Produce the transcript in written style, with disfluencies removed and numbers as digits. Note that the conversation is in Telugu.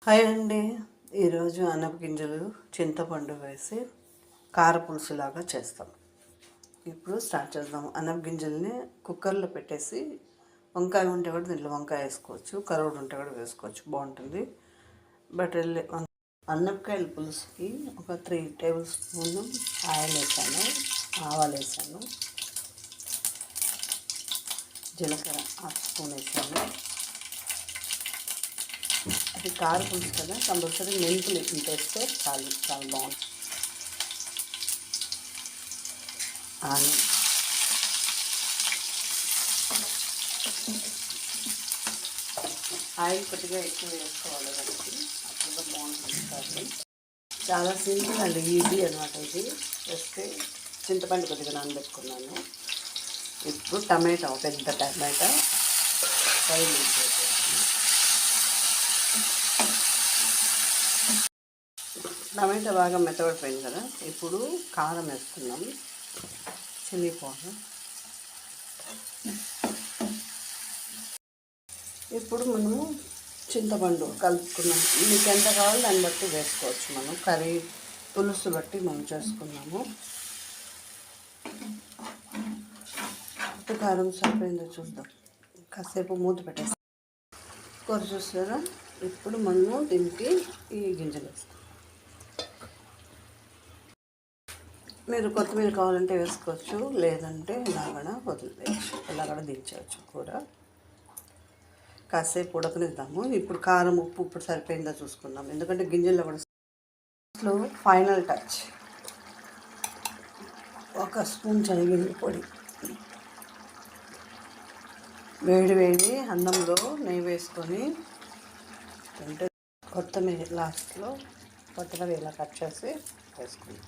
హాయ్ అండి. ఈరోజు అనప గింజలు చింతపండు వేసి కారపులుసులాగా చేస్తాం. ఇప్పుడు స్టార్ట్ చేద్దాం. అనప గింజల్ని కుక్కర్లో పెట్టేసి వంకాయ ఉంటే కూడా దీంట్లో వంకాయ వేసుకోవచ్చు, కరోడు ఉంటే కూడా వేసుకోవచ్చు, బాగుంటుంది. బట్ అనపకాయల పులుసుకి ఒక 3 టేబుల్ స్పూన్ ఆయిల్ వేసాను, ఆవాలు వేసాను, జీలకర్ర 1 స్పూన్ వేసాను. అది కారపులుసు కదా, కంపల్సరీ మెంతులు వేస్తే చాలా చాలా బాగుంటుంది. ఆయిల్ కొద్దిగా ఎక్కువ వేసుకోవాలి దానికి, అప్పుడు బాగుంటుంది కర్రీ. చాలా సింపుల్ అండ్ ఈజీ అనమాట ఇది. వేస్తే చింతపండు కొద్దిగా నానబెట్టుకున్నాను. ఇప్పుడు టమాటా, పెద్ద టమాటా ఫ్రై చేసేసాను. టమాటా బాగా మెత్తబడిపోయింది కదా, ఇప్పుడు కారం వేస్తున్నాం, చిల్లీ పౌడర్. ఇప్పుడు మనము చింతపండు కలుపుకున్నాం. మీకు ఎంత కావాలో దాన్ని బట్టి వేసుకోవచ్చు. మనం కర్రీ పులుసు బట్టి మనం చేసుకున్నాము. ఉప్పు కారం సరిపోయిందో చూద్దాం. కాసేపు మూత పెట్టేస్తాం. కూర చూస్తారా? ఇప్పుడు మనము దీనికి ఈ గింజలు వేస్తాం. మీరు కొత్తిమీర కావాలంటే వేసుకోవచ్చు, లేదంటే ఇలాగడ వదిలేయచ్చు, ఇలాగడ దించవచ్చు కూర. కాసేపు ఉడకనిద్దాము. ఇప్పుడు కారం ఉప్పు ఇప్పుడు సరిపోయిందో చూసుకుందాం, ఎందుకంటే గింజల్లో కూడా ఫైనల్ టచ్. 1 స్పూన్ శనగగింజల పొడి, వేడి వేడి అన్నంలో నెయ్యి వేసుకొని తింటే. కొత్తిమీర లాస్ట్లో కొత్తగా ఇలా కట్ చేసి వేసుకుందాం.